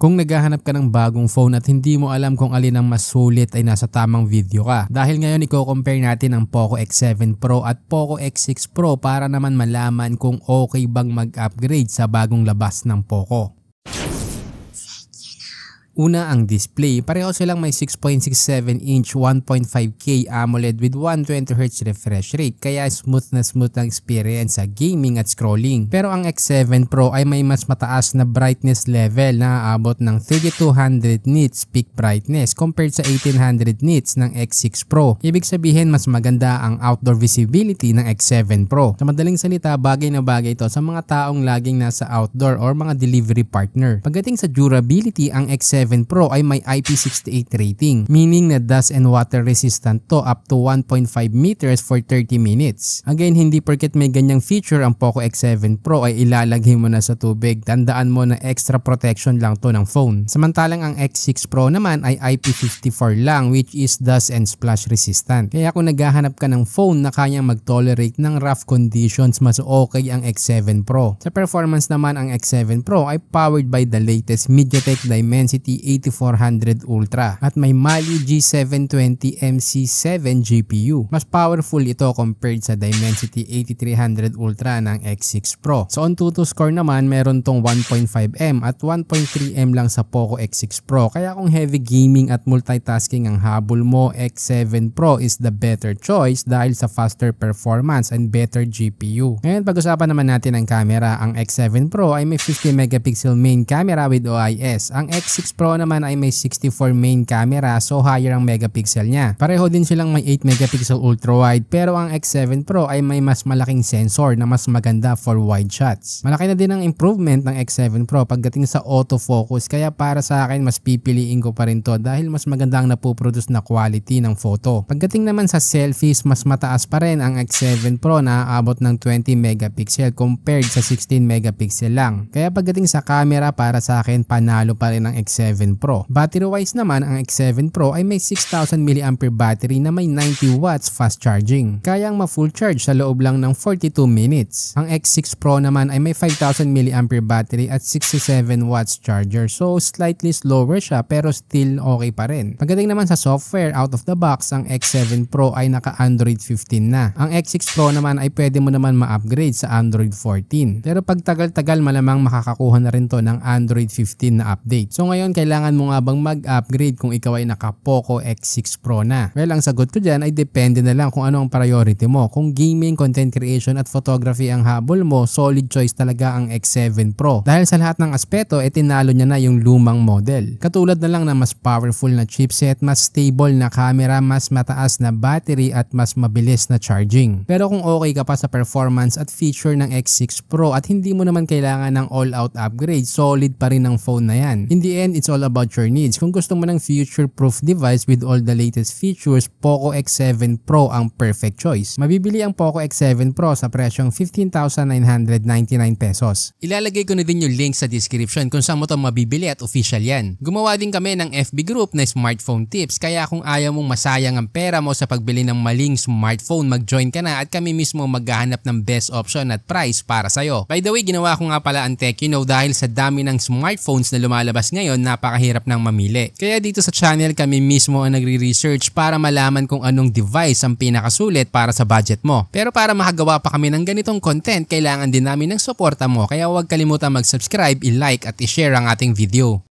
Kung naghahanap ka ng bagong phone at hindi mo alam kung alin ang mas sulit ay nasa tamang video ka. Dahil ngayon i-compare natin ang Poco X7 Pro at Poco X6 Pro para naman malaman kung okay bang mag-upgrade sa bagong labas ng Poco. Una ang display, pareho silang may 6.67 inch 1.5K AMOLED with 120Hz refresh rate kaya smooth ang experience sa gaming at scrolling. Pero ang X7 Pro ay may mas mataas na brightness level na aabot ng 3200 nits peak brightness compared sa 1800 nits ng X6 Pro. Ibig sabihin mas maganda ang outdoor visibility ng X7 Pro. Sa madaling salita, bagay na bagay ito sa mga taong laging nasa outdoor or mga delivery partner. Pagdating sa durability, ang X7 Pro ay may IP68 rating, meaning na dust and water resistant to up to 1.5 meters for 30 minutes. Again, hindi porket may ganyang feature ang Poco X7 Pro ay ilalagay mo na sa tubig. Tandaan mo na extra protection lang to ng phone. Samantalang ang X6 Pro naman ay IP54 lang, which is dust and splash resistant. Kaya kung naghahanap ka ng phone na kayang mag-tolerate ng rough conditions, mas okay ang X7 Pro. Sa performance naman, ang X7 Pro ay powered by the latest MediaTek Dimensity 8400 Ultra at may Mali G720 MC7 GPU. Mas powerful ito compared sa Dimensity 8300 Ultra ng X6 Pro. Sa Antutu score naman, meron tong 1.5M at 1.3M lang sa Poco X6 Pro. Kaya kung heavy gaming at multitasking ang habol mo, X7 Pro is the better choice dahil sa faster performance and better GPU. Ngayon, pag-usapan naman natin ang camera. Ang X7 Pro ay may 50 megapixel main camera with OIS. Ang X6 Pro naman ay may 64 main camera, so higher ang megapixel niya. Pareho din silang may 8 megapixel ultra wide, pero ang X7 Pro ay may mas malaking sensor na mas maganda for wide shots. Malaki na din ang improvement ng X7 Pro pagdating sa autofocus, kaya para sa akin mas pipiliin ko pa rin to dahil mas maganda ang napoproduce na quality ng photo. Pagdating naman sa selfies, mas mataas pa rin ang X7 Pro na aabot ng 20 megapixel compared sa 16 megapixel lang. Kaya pagdating sa camera, para sa akin panalo pa rin ang X7 Pro. Battery wise naman, ang X7 Pro ay may 6000 mAh battery na may 90 watts fast charging. Kayang ma-full charge sa loob lang ng 42 minutes. Ang X6 Pro naman ay may 5000 mAh battery at 67 watts charger. So slightly slower siya pero still okay pa rin. Pagdating naman sa software, out of the box, ang X7 Pro ay naka Android 15 na. Ang X6 Pro naman ay pwede mo naman ma-upgrade sa Android 14. Pero pag tagal-tagal malamang makakakuha na rin to ng Android 15 na update. So ngayon, kailangan mo nga bang mag-upgrade kung ikaw ay naka Poco X6 Pro na? Well, ang sagot ko dyan ay depende na lang kung ano ang priority mo. Kung gaming, content creation at photography ang habol mo, solid choice talaga ang X7 Pro. Dahil sa lahat ng aspeto, tinalo niya na yung lumang model. Katulad na lang na mas powerful na chipset, mas stable na camera, mas mataas na battery at mas mabilis na charging. Pero kung okay ka pa sa performance at feature ng X6 Pro at hindi mo naman kailangan ng all-out upgrade, solid pa rin ang phone na yan. In the end, it's all about your needs. Kung gusto mo ng future-proof device with all the latest features, Poco X7 Pro ang perfect choice. Mabibili ang Poco X7 Pro sa presyong 15,999 pesos. Ilalagay ko na din yung link sa description kung saan mo ito mabibili at official yan. Gumawa din kami ng FB group na smartphone tips, kaya kung ayaw mong masayang ang pera mo sa pagbili ng maling smartphone, mag-join ka na at kami mismo maghahanap ng best option at price para sa'yo. By the way, ginawa ko nga pala ang TechYouKnow dahil sa dami ng smartphones na lumalabas ngayon, napakahirap nang mamili. Kaya dito sa channel kami mismo ang nagre-research para malaman kung anong device ang pinakasulit para sa budget mo. Pero para makagawa pa kami ng ganitong content, kailangan din namin ng suporta mo, kaya huwag kalimutan mag-subscribe, i-like at i-share ang ating video.